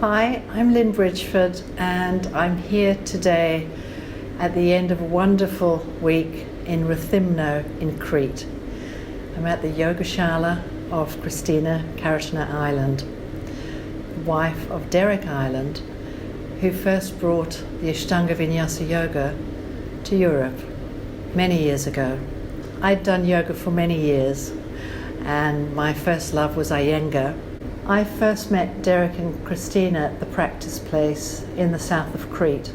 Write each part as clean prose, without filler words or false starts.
Hi, I'm Lynn Bridgeford and I'm here today at the end of a wonderful week in Rethymno in Crete. I'm at the Yogashala of Kristina Karitinou-Ireland, wife of Derek Ireland, who first brought the Ashtanga Vinyasa Yoga to Europe many years ago. I'd done yoga for many years and my first love was Iyengar. I first met Derek and Kristina at the practice place in the south of Crete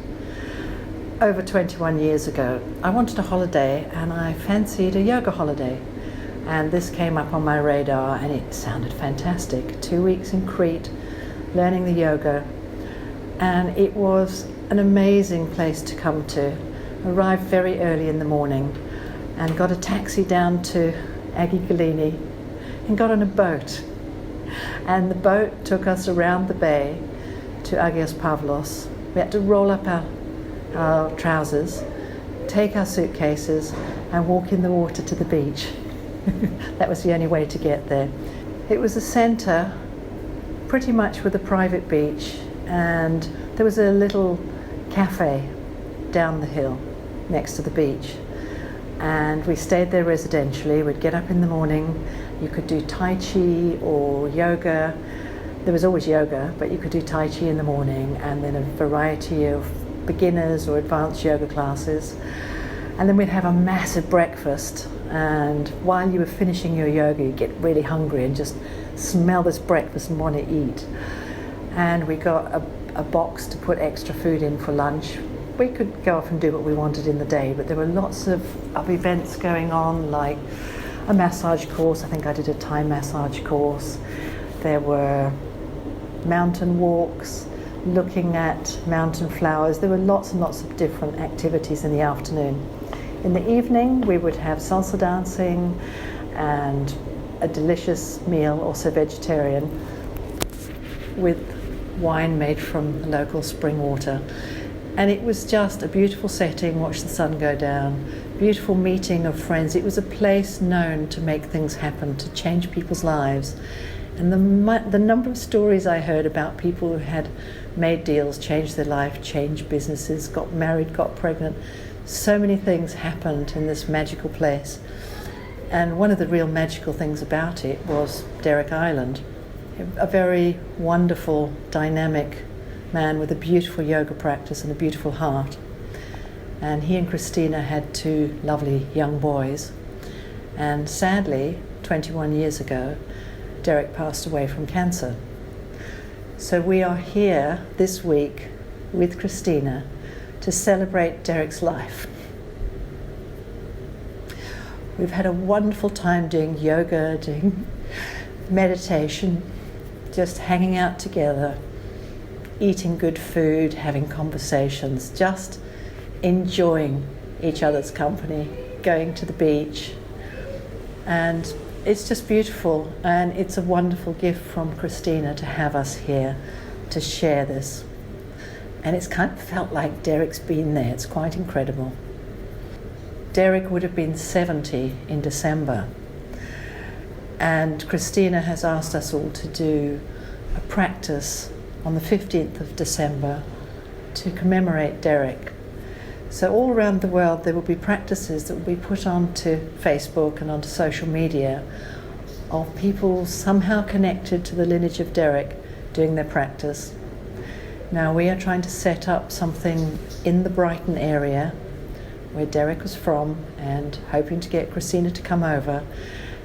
over 21 years ago. I wanted a holiday and I fancied a yoga holiday, and this came up on my radar and it sounded fantastic. 2 weeks in Crete learning the yoga, and it was an amazing place to come to. Arrived very early in the morning and got a taxi down to Agigalini and got on a boat. And the boat took us around the bay to Agios Pavlos. We had to roll up our trousers, take our suitcases and walk in the water to the beach. That was the only way to get there. It was a centre pretty much with a private beach, and there was a little cafe down the hill next to the beach. And we stayed there residentially. We'd get up in the morning. You could do Tai Chi or yoga. There was always yoga, but you could do Tai Chi in the morning, and then a variety of beginners or advanced yoga classes. And then we'd have a massive breakfast. And while you were finishing your yoga, you get really hungry and just smell this breakfast and want to eat. And we got a box to put extra food in for lunch. We could go off and do what we wanted in the day, but there were lots of events going on, like a massage course. I think I did a Thai massage course. There were mountain walks, looking at mountain flowers. There were lots and lots of different activities in the afternoon. In the evening, we would have salsa dancing and a delicious meal, also vegetarian, with wine made from local spring water. And it was just a beautiful setting, watch the sun go down, beautiful meeting of friends. It was a place known to make things happen, to change people's lives. And the number of stories I heard about people who had made deals, changed their life, changed businesses, got married, got pregnant. So many things happened in this magical place. And one of the real magical things about it was Derek Ireland, a very wonderful, dynamic man with a beautiful yoga practice and a beautiful heart. And he and Kristina had 2 lovely young boys. And sadly, 21 years ago, Derek passed away from cancer. So we are here this week with Kristina to celebrate Derek's life. We've had a wonderful time doing yoga, doing meditation, just hanging out together, eating good food, having conversations, just enjoying each other's company, going to the beach. And it's just beautiful, and it's a wonderful gift from Kristina to have us here to share this. And it's kind of felt like Derek's been there. It's quite incredible. Derek would have been 70 in December, and Kristina has asked us all to do a practice on the 15th of December to commemorate Derek. So all around the world there will be practices that will be put onto Facebook and onto social media of people somehow connected to the lineage of Derek doing their practice. Now we are trying to set up something in the Brighton area where Derek was from, and hoping to get Kristina to come over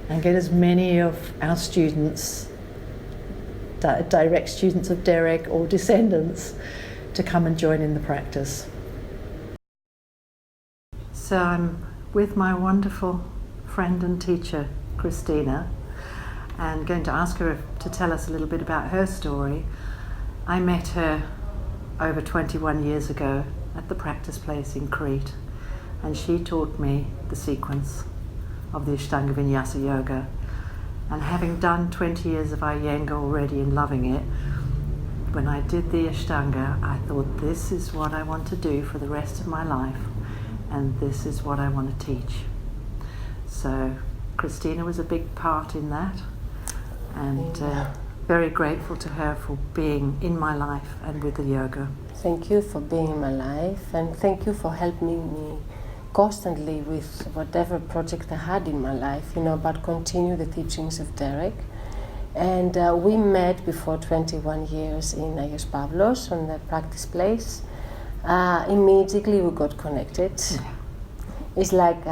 and get as many of our students, direct students of Derek or descendants, to come and join in the practice. So I'm with my wonderful friend and teacher, Kristina, and going to ask her to tell us a little bit about her story. I met her over 21 years ago at the practice place in Crete, and she taught me the sequence of the Ashtanga Vinyasa Yoga. And having done 20 years of Iyengar already and loving it, when I did the Ashtanga, I thought, this is what I want to do for the rest of my life, and this is what I want to teach. So Kristina was a big part in that, and very grateful to her for being in my life and with the yoga. Thank you for being in my life, and thank you for helping me constantly with whatever project I had in my life, about continue the teachings of Derek. And we met before 21 years in Ayos Pavlos on the practice place. Immediately we got connected. Yeah. It's like,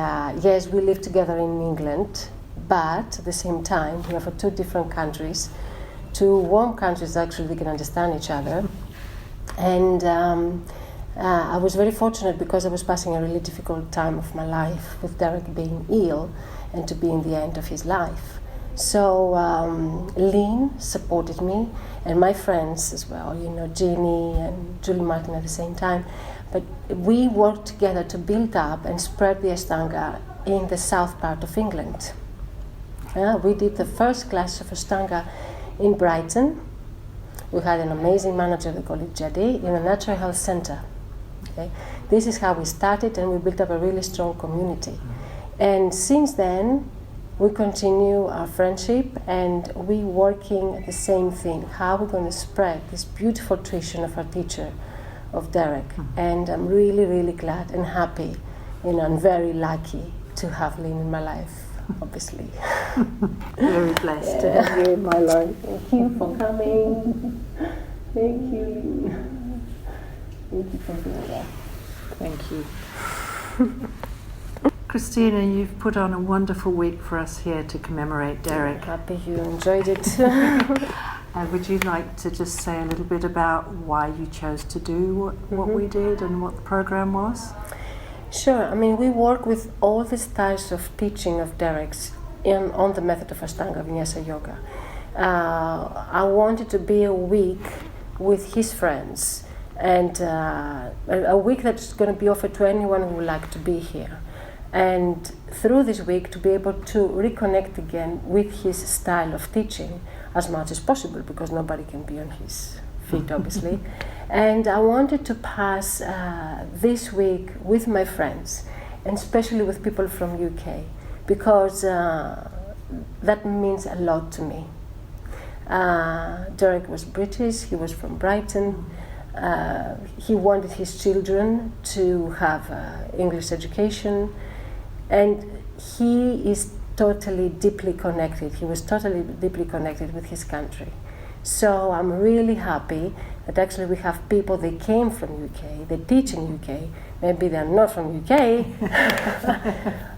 yes, we live together in England, but at the same time we are from two different countries, two warm countries actually we can understand each other. And I was very fortunate because I was passing a really difficult time of my life with Derek being ill and to be in the end of his life. So Lynn supported me and my friends as well, Jeannie and Julie Martin at the same time. But we worked together to build up and spread the Ashtanga in the south part of England. We did the first class of Ashtanga in Brighton. We had an amazing manager, they call it Jadi, in a natural health center. Okay? This is how we started, and we built up a really strong community. And since then, we continue our friendship, and we working at the same thing, how we're going to spread this beautiful tradition of our teacher, of Derek. And I'm really, really glad and happy, and very lucky to have Lynn in my life. Obviously. Very blessed to have you in my life. Thank you for coming. Thank you. Thank you for being there. Thank you. Kristina, you've put on a wonderful week for us here to commemorate Derek. Happy you enjoyed it. Would you like to just say a little bit about why you chose to do what we did and what the program was? Sure. We work with all the styles of teaching of Derek's on the method of Ashtanga Vinyasa Yoga. I wanted to be a week with his friends, and a week that's going to be offered to anyone who would like to be here. And through this week, to be able to reconnect again with his style of teaching as much as possible, because nobody can be on his feet, obviously. And I wanted to pass this week with my friends, and especially with people from UK, because that means a lot to me. Derek was British, he was from Brighton. He wanted his children to have English education, and he is totally deeply connected. He was totally deeply connected with his country. So I'm really happy that actually we have people, they came from UK, they teach in UK, maybe they're not from UK,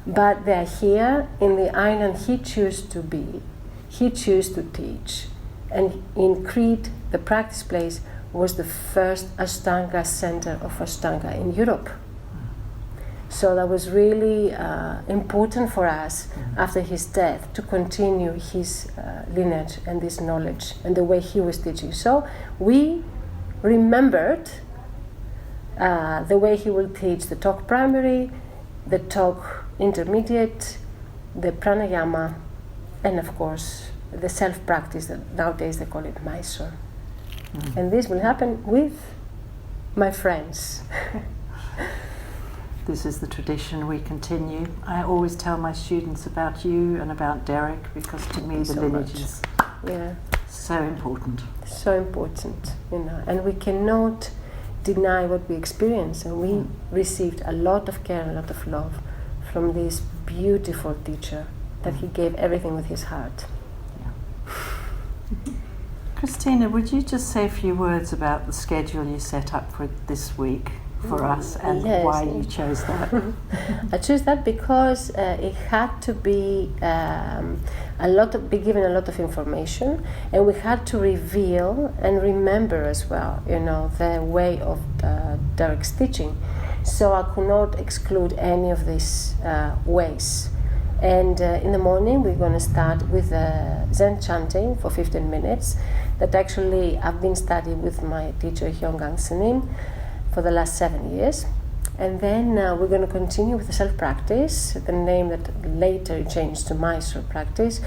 but they're here in the island he chose to be, he chose to teach. And in Crete, the practice place was the first Ashtanga center of Ashtanga in Europe. So that was really important for us after his death to continue his lineage and this knowledge and the way he was teaching. So we remembered the way he will teach the talk primary, the talk intermediate, the pranayama, and of course the self-practice that nowadays they call it Mysore. And this will happen with my friends. This is the tradition we continue. I always tell my students about you and about Derek, because to me the lineage is so important. So important, and we cannot deny what we experience, and we received a lot of care and a lot of love from this beautiful teacher that he gave everything with his heart. Kristina, would you just say a few words about the schedule you set up for this week for us, and why you chose that? I chose that because it had to be be given a lot of information, and we had to reveal and remember as well, the way of Derek's teaching. So I could not exclude any of these ways. And in the morning we're going to start with Zen chanting for 15 minutes that actually I've been studying with my teacher Hyungang Senim for the last 7 years. And then we're going to continue with the self-practice, the name that later changed to Mysore practice.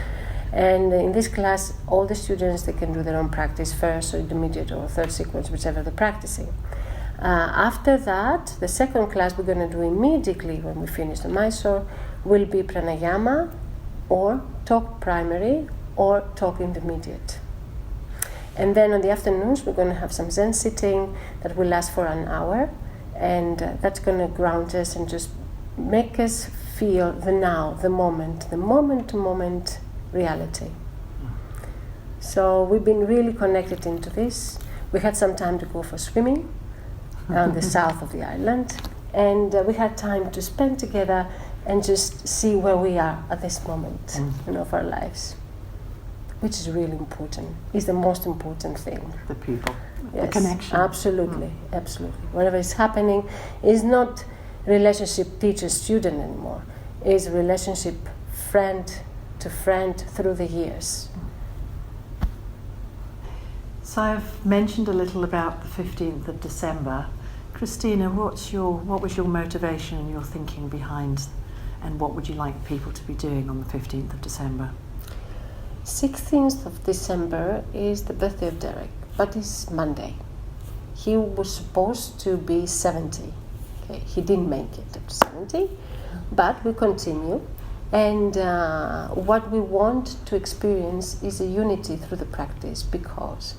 And in this class, all the students, they can do their own practice first, or intermediate, or third sequence, whichever they're practicing. After that, the second class we're going to do immediately when we finish the Mysore will be pranayama, or talk primary, or talk intermediate. And then on the afternoons, we're going to have some Zen sitting that will last for an hour. And that's going to ground us and just make us feel the now, the moment-to-moment reality. So we've been really connected into this. We had some time to go for swimming on the south of the island. And we had time to spend together and just see where we are at this moment of our lives, which is really important. It's the most important thing. The people, yes, the connection. Absolutely, absolutely. Whatever is happening is not relationship teacher-student anymore. It's relationship friend to friend through the years. So I've mentioned a little about the 15th of December. Kristina, what was your motivation and your thinking behind, and what would you like people to be doing on the 15th of December? 16th of December is the birthday of Derek, but it's Monday. He was supposed to be 70. Okay, he didn't make it to 70, but we continue. And what we want to experience is a unity through the practice, because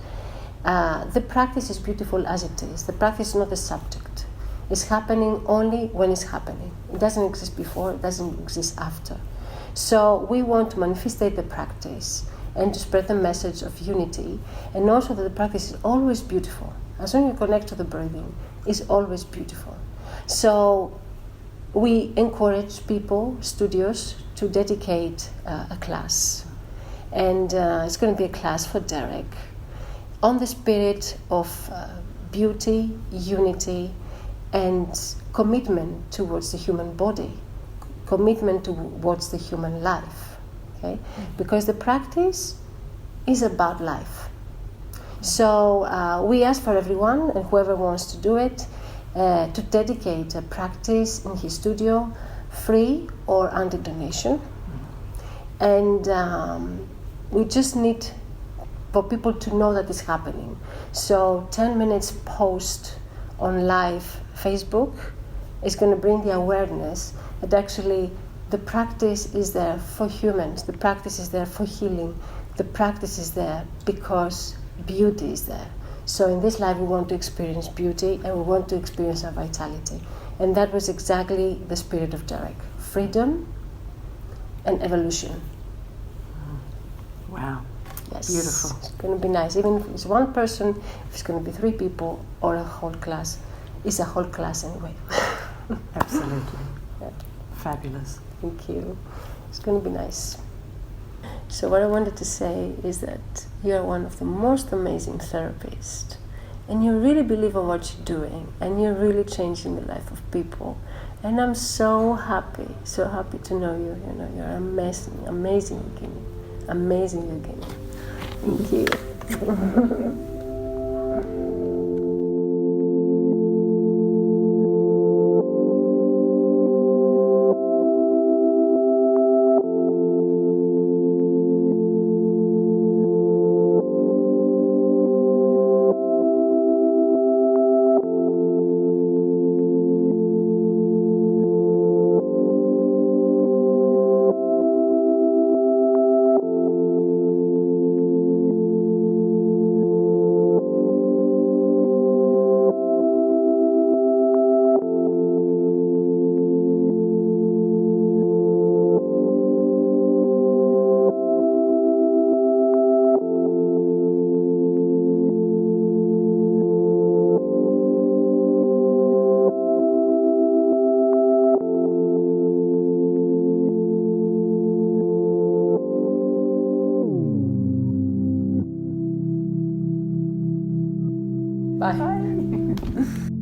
the practice is beautiful as it is. The practice is not a subject. It's happening only when it's happening. It doesn't exist before, it doesn't exist after. So we want to manifestate the practice and to spread the message of unity, and also that the practice is always beautiful. As long as you connect to the breathing, it's always beautiful. So we encourage people, studios, to dedicate a class. And it's going to be a class for Derek on the spirit of beauty, unity, and commitment towards the human body, commitment towards the human life. Okay? Because the practice is about life. So we ask for everyone, and whoever wants to do it, to dedicate a practice in his studio, free or under donation. And we just need for people to know that it's happening. So 10 minutes post on live Facebook is going to bring the awareness that actually the practice is there for humans, the practice is there for healing, the practice is there because beauty is there. So in this life we want to experience beauty and we want to experience our vitality. And that was exactly the spirit of Derek. Freedom and evolution. Wow. Yes. Beautiful. It's going to be nice. Even if it's one person, if it's going to be 3 people or a whole class, it's a whole class anyway. Absolutely. Yeah. Fabulous. Thank you. It's going to be nice. So what I wanted to say is that you are one of the most amazing therapists, and you really believe in what you're doing, and you're really changing the life of people. And I'm so happy to know you. You know, you're amazing, amazing yogini, amazing yogini. Thank you. Bye.